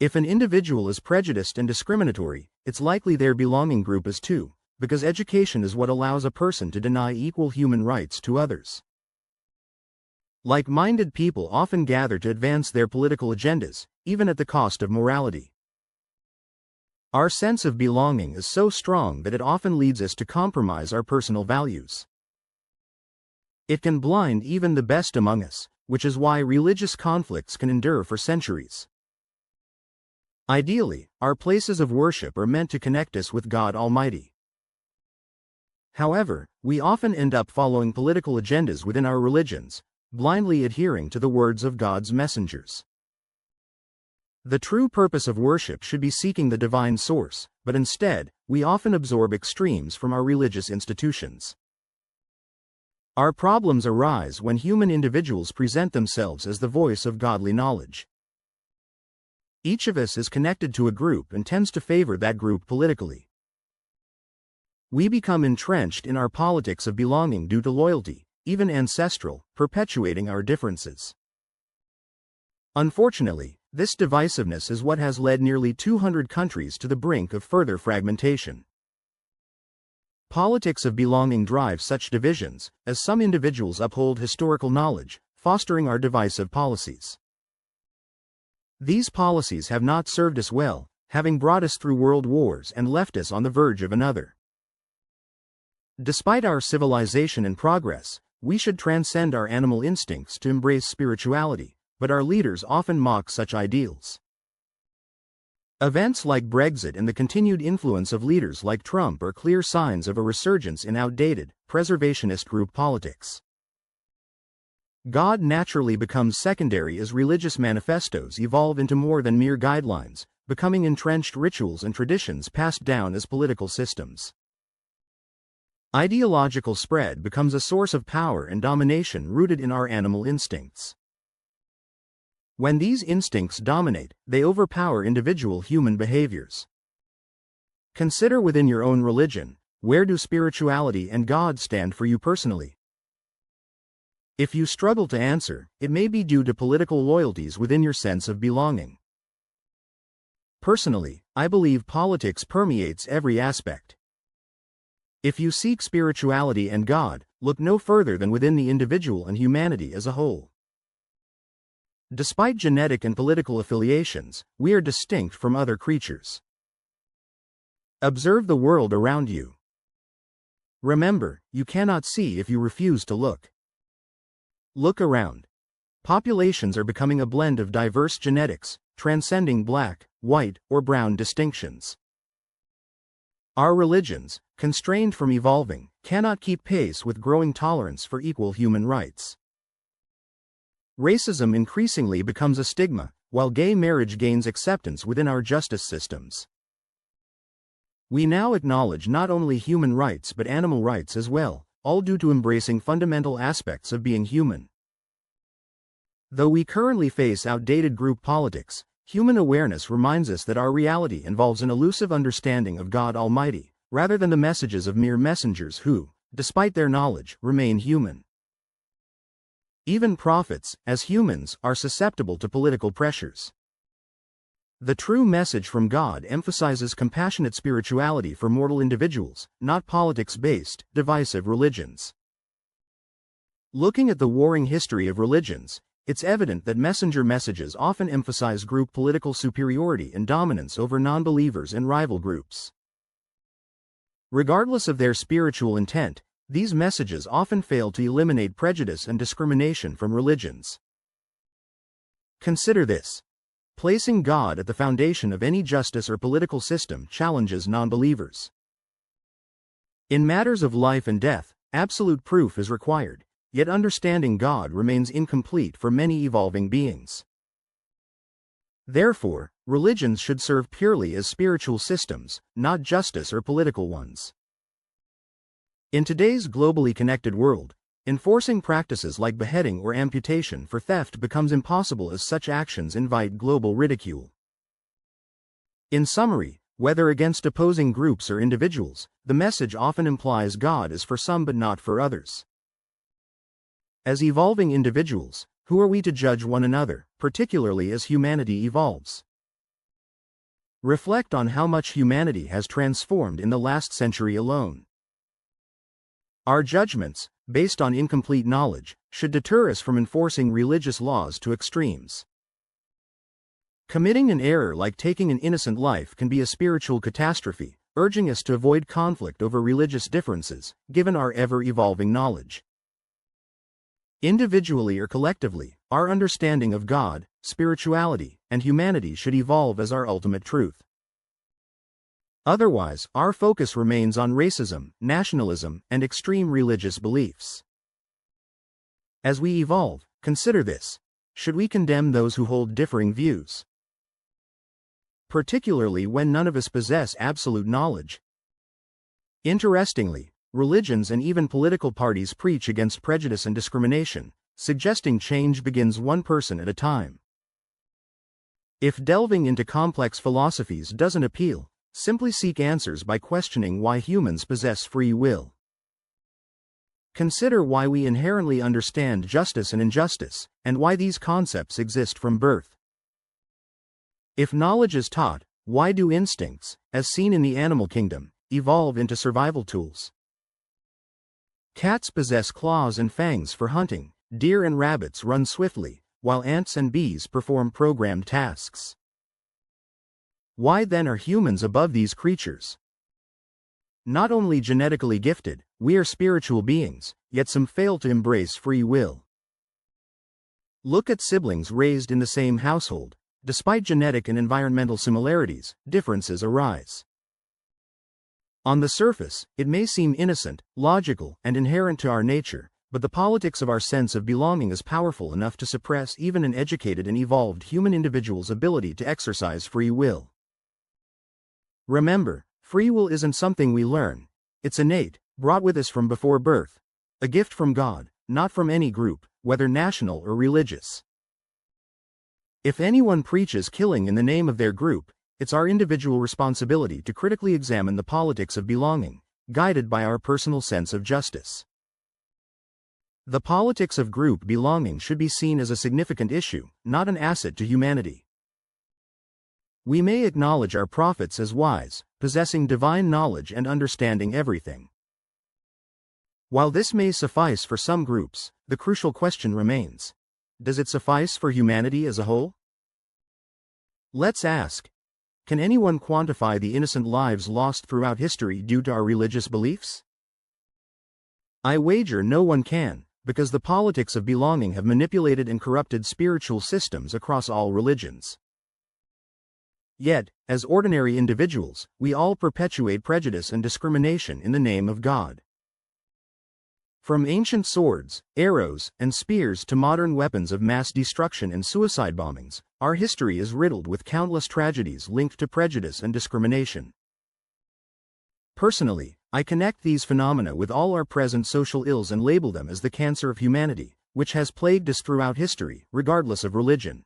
If an individual is prejudiced and discriminatory, it's likely their belonging group is too, because education is what allows a person to deny equal human rights to others. Like-minded people often gather to advance their political agendas, even at the cost of morality. Our sense of belonging is so strong that it often leads us to compromise our personal values. It can blind even the best among us, which is why religious conflicts can endure for centuries. Ideally, our places of worship are meant to connect us with God Almighty. However, we often end up following political agendas within our religions, blindly adhering to the words of God's messengers. The true purpose of worship should be seeking the divine source, but instead, we often absorb extremes from our religious institutions. Our problems arise when human individuals present themselves as the voice of godly knowledge. Each of us is connected to a group and tends to favor that group politically. We become entrenched in our politics of belonging due to loyalty, even ancestral, perpetuating our differences. Unfortunately, this divisiveness is what has led nearly 200 countries to the brink of further fragmentation. Politics of belonging drive such divisions, as some individuals uphold historical knowledge, fostering our divisive policies. These policies have not served us well, having brought us through world wars and left us on the verge of another. Despite our civilization and progress, we should transcend our animal instincts to embrace spirituality, but our leaders often mock such ideals. Events like Brexit and the continued influence of leaders like Trump are clear signs of a resurgence in outdated, preservationist group politics. God naturally becomes secondary as religious manifestos evolve into more than mere guidelines, becoming entrenched rituals and traditions passed down as political systems. Ideological spread becomes a source of power and domination rooted in our animal instincts. When these instincts dominate, they overpower individual human behaviors. Consider within your own religion, where do spirituality and God stand for you personally? If you struggle to answer, it may be due to political loyalties within your sense of belonging. Personally, I believe politics permeates every aspect. If you seek spirituality and God, look no further than within the individual and humanity as a whole. Despite genetic and political affiliations, we are distinct from other creatures. Observe the world around you. Remember, you cannot see if you refuse to look. Look around. Populations are becoming a blend of diverse genetics, transcending black, white, or brown distinctions. Our religions, constrained from evolving, cannot keep pace with growing tolerance for equal human rights. Racism increasingly becomes a stigma, while gay marriage gains acceptance within our justice systems. We now acknowledge not only human rights but animal rights as well, all due to embracing fundamental aspects of being human. Though we currently face outdated group politics, human awareness reminds us that our reality involves an elusive understanding of God Almighty, rather than the messages of mere messengers who, despite their knowledge, remain human. Even prophets, as humans, are susceptible to political pressures. The true message from God emphasizes compassionate spirituality for mortal individuals, not politics-based, divisive religions. Looking at the warring history of religions, it's evident that messenger messages often emphasize group political superiority and dominance over non-believers and rival groups. Regardless of their spiritual intent, these messages often fail to eliminate prejudice and discrimination from religions. Consider this. Placing God at the foundation of any justice or political system challenges non-believers. In matters of life and death, absolute proof is required, yet understanding God remains incomplete for many evolving beings. Therefore, religions should serve purely as spiritual systems, not justice or political ones. In today's globally connected world, enforcing practices like beheading or amputation for theft becomes impossible as such actions invite global ridicule. In summary, whether against opposing groups or individuals, the message often implies God is for some but not for others. As evolving individuals, who are we to judge one another, particularly as humanity evolves? Reflect on how much humanity has transformed in the last century alone. Our judgments, based on incomplete knowledge, should deter us from enforcing religious laws to extremes. Committing an error like taking an innocent life can be a spiritual catastrophe, urging us to avoid conflict over religious differences, given our ever-evolving knowledge. Individually or collectively, our understanding of God, spirituality, and humanity should evolve as our ultimate truth. Otherwise, our focus remains on racism, nationalism, and extreme religious beliefs. As we evolve, consider this: should we condemn those who hold differing views? Particularly when none of us possess absolute knowledge. Interestingly, religions and even political parties preach against prejudice and discrimination, suggesting change begins one person at a time. If delving into complex philosophies doesn't appeal, simply seek answers by questioning why humans possess free will. Consider why we inherently understand justice and injustice, and why these concepts exist from birth. If knowledge is taught, why do instincts, as seen in the animal kingdom, evolve into survival tools? Cats possess claws and fangs for hunting, deer and rabbits run swiftly, while ants and bees perform programmed tasks. Why then are humans above these creatures? Not only genetically gifted, we are spiritual beings, yet some fail to embrace free will. Look at siblings raised in the same household. Despite genetic and environmental similarities, differences arise. On the surface, it may seem innocent, logical, and inherent to our nature, but the politics of our sense of belonging is powerful enough to suppress even an educated and evolved human individual's ability to exercise free will. Remember, free will isn't something we learn. It's innate, brought with us from before birth. A gift from God, not from any group, whether national or religious. If anyone preaches killing in the name of their group, it's our individual responsibility to critically examine the politics of belonging, guided by our personal sense of justice. The politics of group belonging should be seen as a significant issue, not an asset to humanity. We may acknowledge our prophets as wise, possessing divine knowledge and understanding everything. While this may suffice for some groups, the crucial question remains: does it suffice for humanity as a whole? Let's ask: can anyone quantify the innocent lives lost throughout history due to our religious beliefs? I wager no one can, because the politics of belonging have manipulated and corrupted spiritual systems across all religions. Yet, as ordinary individuals, we all perpetuate prejudice and discrimination in the name of God. From ancient swords, arrows, and spears to modern weapons of mass destruction and suicide bombings, our history is riddled with countless tragedies linked to prejudice and discrimination. Personally, I connect these phenomena with all our present social ills and label them as the cancer of humanity, which has plagued us throughout history, regardless of religion.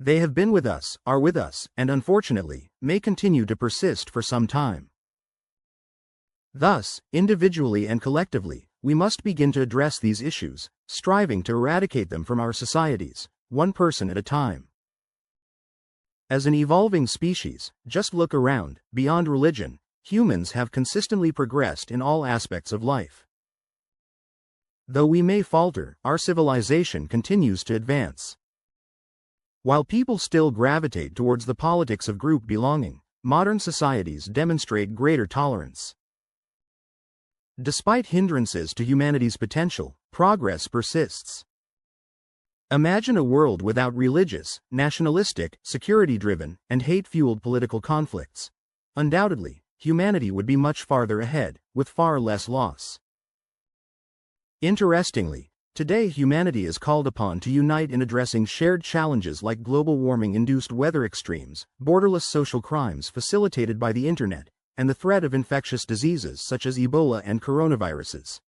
They have been with us, are with us, and unfortunately, may continue to persist for some time. Thus, individually and collectively, we must begin to address these issues, striving to eradicate them from our societies, one person at a time. As an evolving species, just look around. Beyond religion, humans have consistently progressed in all aspects of life. Though we may falter, our civilization continues to advance. While people still gravitate towards the politics of group belonging, modern societies demonstrate greater tolerance. Despite hindrances to humanity's potential, progress persists. Imagine a world without religious, nationalistic, security-driven, and hate-fueled political conflicts. Undoubtedly, humanity would be much farther ahead, with far less loss. Interestingly, today humanity is called upon to unite in addressing shared challenges like global warming-induced weather extremes, borderless social crimes facilitated by the internet, and the threat of infectious diseases such as Ebola and coronaviruses.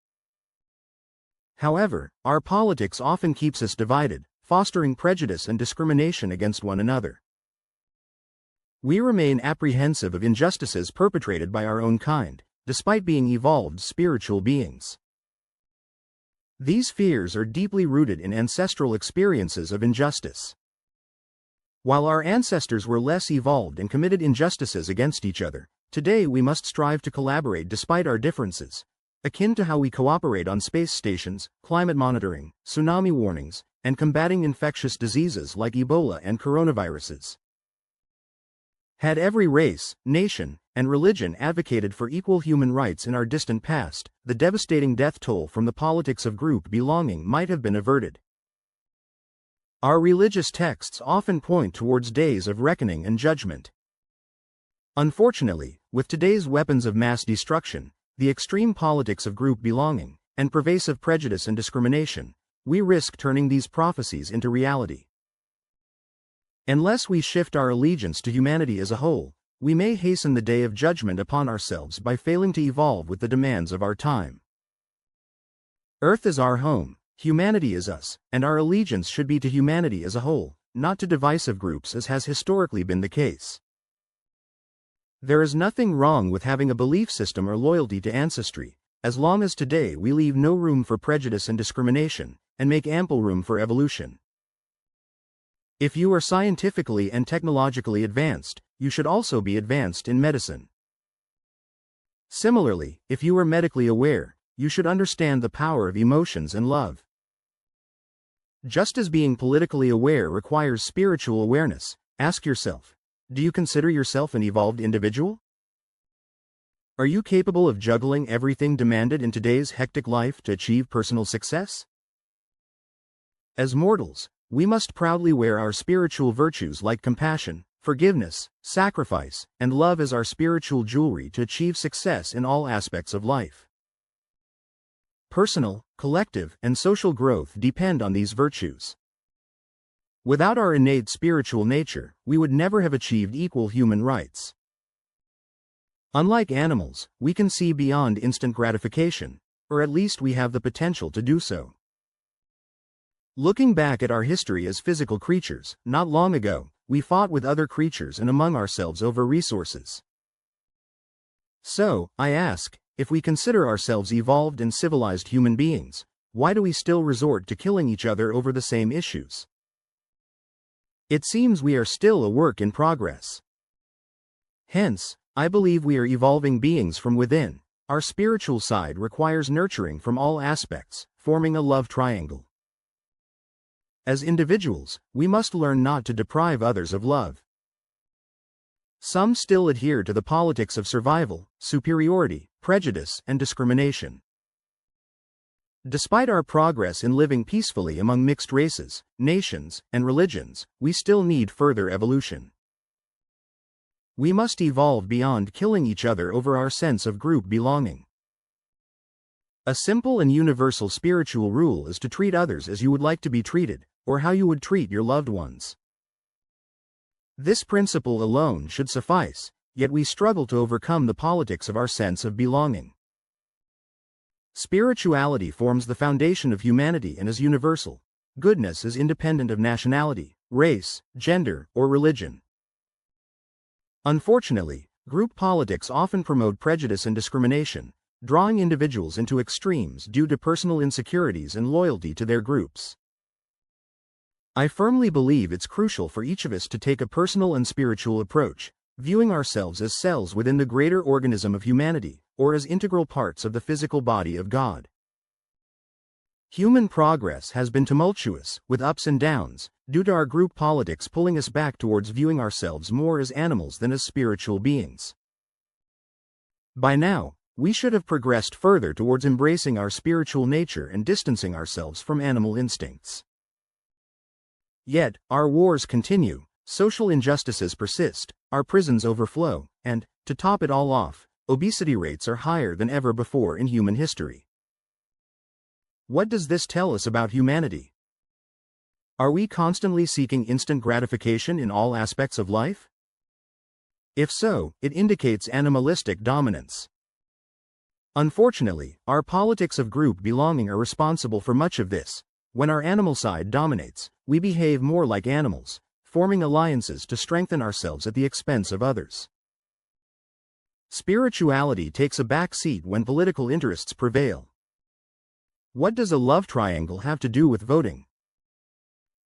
However, our politics often keeps us divided, fostering prejudice and discrimination against one another. We remain apprehensive of injustices perpetrated by our own kind, despite being evolved spiritual beings. These fears are deeply rooted in ancestral experiences of injustice. While our ancestors were less evolved and committed injustices against each other, today we must strive to collaborate despite our differences, akin to how we cooperate on space stations, climate monitoring, tsunami warnings, and combating infectious diseases like Ebola and coronaviruses. Had every race, nation, and religion advocated for equal human rights in our distant past, the devastating death toll from the politics of group belonging might have been averted. Our religious texts often point towards days of reckoning and judgment. Unfortunately, with today's weapons of mass destruction, the extreme politics of group belonging, and pervasive prejudice and discrimination, we risk turning these prophecies into reality. Unless we shift our allegiance to humanity as a whole, we may hasten the day of judgment upon ourselves by failing to evolve with the demands of our time. Earth is our home, humanity is us, and our allegiance should be to humanity as a whole, not to divisive groups as has historically been the case. There is nothing wrong with having a belief system or loyalty to ancestry, as long as today we leave no room for prejudice and discrimination, and make ample room for evolution. If you are scientifically and technologically advanced, you should also be advanced in medicine. Similarly, if you are medically aware, you should understand the power of emotions and love. Just as being politically aware requires spiritual awareness, ask yourself, do you consider yourself an evolved individual? Are you capable of juggling everything demanded in today's hectic life to achieve personal success? As mortals, we must proudly wear our spiritual virtues like compassion, forgiveness, sacrifice, and love as our spiritual jewelry to achieve success in all aspects of life. Personal, collective, and social growth depend on these virtues. Without our innate spiritual nature, we would never have achieved equal human rights. Unlike animals, we can see beyond instant gratification, or at least we have the potential to do so. Looking back at our history as physical creatures, not long ago, we fought with other creatures and among ourselves over resources. So, I ask, if we consider ourselves evolved and civilized human beings, why do we still resort to killing each other over the same issues? It seems we are still a work in progress. Hence, I believe we are evolving beings from within. Our spiritual side requires nurturing from all aspects, forming a love triangle. As individuals, we must learn not to deprive others of love. Some still adhere to the politics of survival, superiority, prejudice, and discrimination. Despite our progress in living peacefully among mixed races, nations, and religions, we still need further evolution. We must evolve beyond killing each other over our sense of group belonging. A simple and universal spiritual rule is to treat others as you would like to be treated, or how you would treat your loved ones. This principle alone should suffice, yet we struggle to overcome the politics of our sense of belonging. Spirituality forms the foundation of humanity and is universal. Goodness is independent of nationality, race, gender, or religion. Unfortunately, group politics often promote prejudice and discrimination, drawing individuals into extremes due to personal insecurities and loyalty to their groups. I firmly believe it's crucial for each of us to take a personal and spiritual approach, viewing ourselves as cells within the greater organism of humanity, or as integral parts of the physical body of God. Human progress has been tumultuous, with ups and downs, due to our group politics pulling us back towards viewing ourselves more as animals than as spiritual beings. By now, we should have progressed further towards embracing our spiritual nature and distancing ourselves from animal instincts. Yet, our wars continue, social injustices persist, our prisons overflow, and, to top it all off, obesity rates are higher than ever before in human history. What does this tell us about humanity? Are we constantly seeking instant gratification in all aspects of life? If so, it indicates animalistic dominance. Unfortunately, our politics of group belonging are responsible for much of this. When our animal side dominates, we behave more like animals, forming alliances to strengthen ourselves at the expense of others. Spirituality takes a back seat when political interests prevail. What does a love triangle have to do with voting?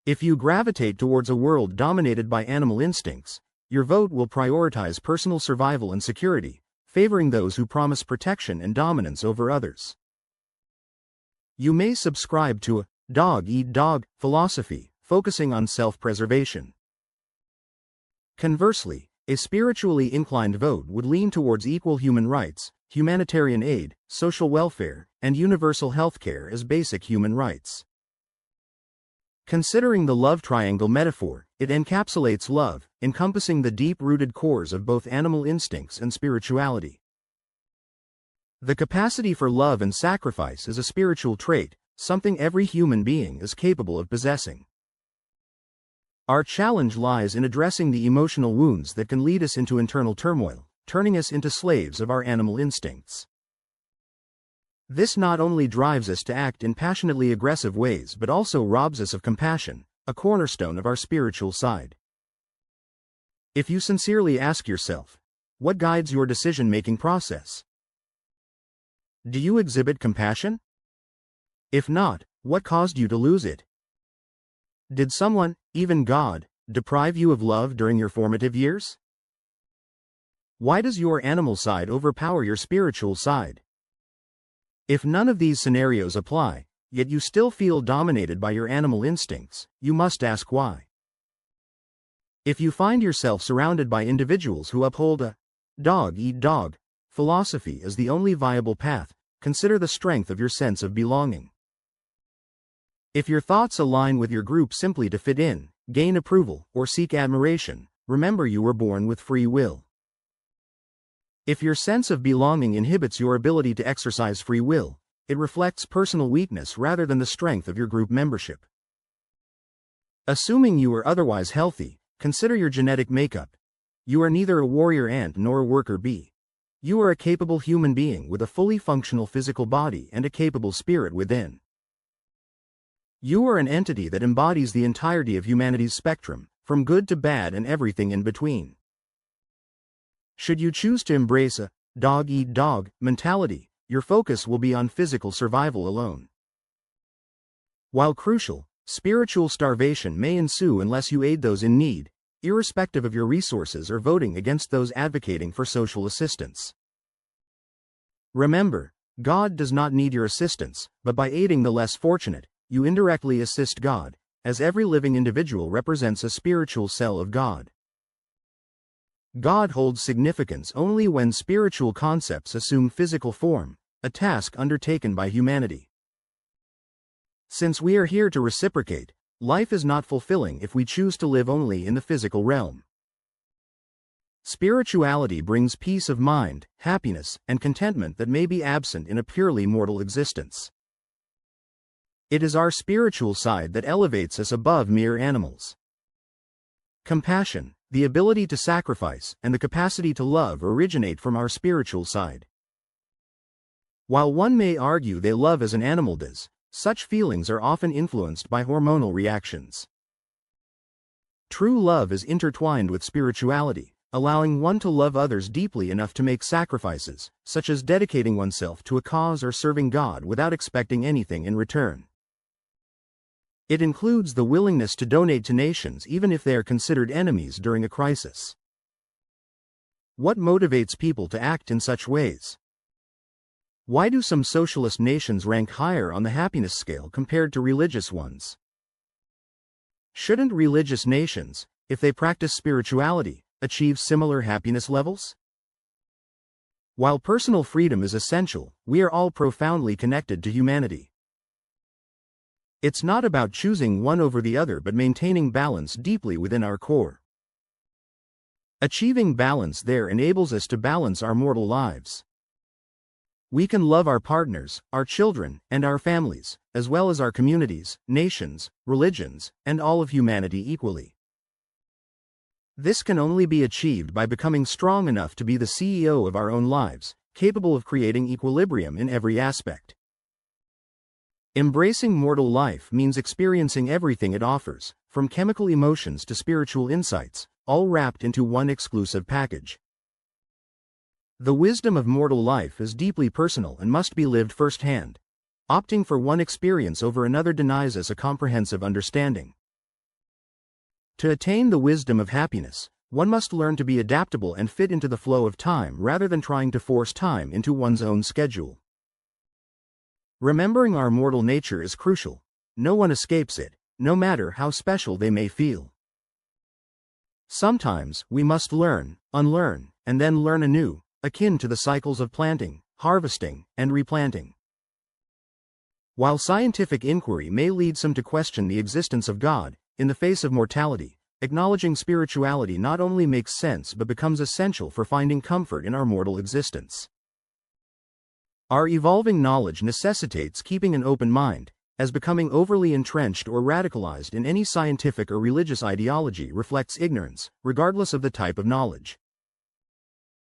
If you gravitate towards a world dominated by animal instincts, your vote will prioritize personal survival and security, favoring those who promise protection and dominance over others. You may subscribe to a dog-eat-dog philosophy, focusing on self-preservation. Conversely, a spiritually inclined vote would lean towards equal human rights, humanitarian aid, social welfare, and universal healthcare as basic human rights. Considering the love triangle metaphor, it encapsulates love, encompassing the deep-rooted cores of both animal instincts and spirituality. The capacity for love and sacrifice is a spiritual trait, something every human being is capable of possessing. Our challenge lies in addressing the emotional wounds that can lead us into internal turmoil, turning us into slaves of our animal instincts. This not only drives us to act in passionately aggressive ways but also robs us of compassion, a cornerstone of our spiritual side. If you sincerely ask yourself, what guides your decision-making process? Do you exhibit compassion? If not, what caused you to lose it? Did someone, even God, deprive you of love during your formative years? Why does your animal side overpower your spiritual side? If none of these scenarios apply, yet you still feel dominated by your animal instincts, you must ask why. If you find yourself surrounded by individuals who uphold a dog-eat-dog philosophy as the only viable path, consider the strength of your sense of belonging. If your thoughts align with your group simply to fit in, gain approval, or seek admiration, remember you were born with free will. If your sense of belonging inhibits your ability to exercise free will, it reflects personal weakness rather than the strength of your group membership. Assuming you are otherwise healthy, consider your genetic makeup. You are neither a warrior ant nor a worker bee. You are a capable human being with a fully functional physical body and a capable spirit within. You are an entity that embodies the entirety of humanity's spectrum, from good to bad and everything in between. Should you choose to embrace a dog-eat-dog mentality, your focus will be on physical survival alone. While crucial, spiritual starvation may ensue unless you aid those in need, irrespective of your resources or voting against those advocating for social assistance. Remember, God does not need your assistance, but by aiding the less fortunate, you indirectly assist God, as every living individual represents a spiritual cell of God. God holds significance only when spiritual concepts assume physical form, a task undertaken by humanity. Since we are here to reciprocate, life is not fulfilling if we choose to live only in the physical realm. Spirituality brings peace of mind, happiness, and contentment that may be absent in a purely mortal existence. It is our spiritual side that elevates us above mere animals. Compassion, the ability to sacrifice, and the capacity to love originate from our spiritual side. While one may argue they love as an animal does, such feelings are often influenced by hormonal reactions. True love is intertwined with spirituality, allowing one to love others deeply enough to make sacrifices, such as dedicating oneself to a cause or serving God without expecting anything in return. It includes the willingness to donate to nations even if they are considered enemies during a crisis. What motivates people to act in such ways? Why do some socialist nations rank higher on the happiness scale compared to religious ones? Shouldn't religious nations, if they practice spirituality, achieve similar happiness levels? While personal freedom is essential, we are all profoundly connected to humanity. It's not about choosing one over the other but maintaining balance deeply within our core. Achieving balance there enables us to balance our mortal lives. We can love our partners, our children, and our families, as well as our communities, nations, religions, and all of humanity equally. This can only be achieved by becoming strong enough to be the CEO of our own lives, capable of creating equilibrium in every aspect. Embracing mortal life means experiencing everything it offers, from chemical emotions to spiritual insights, all wrapped into one exclusive package. The wisdom of mortal life is deeply personal and must be lived firsthand. Opting for one experience over another denies us a comprehensive understanding. To attain the wisdom of happiness, one must learn to be adaptable and fit into the flow of time rather than trying to force time into one's own schedule. Remembering our mortal nature is crucial. No one escapes it, no matter how special they may feel. Sometimes, we must learn, unlearn, and then learn anew, akin to the cycles of planting, harvesting, and replanting. While scientific inquiry may lead some to question the existence of God, in the face of mortality, acknowledging spirituality not only makes sense but becomes essential for finding comfort in our mortal existence. Our evolving knowledge necessitates keeping an open mind, as becoming overly entrenched or radicalized in any scientific or religious ideology reflects ignorance, regardless of the type of knowledge.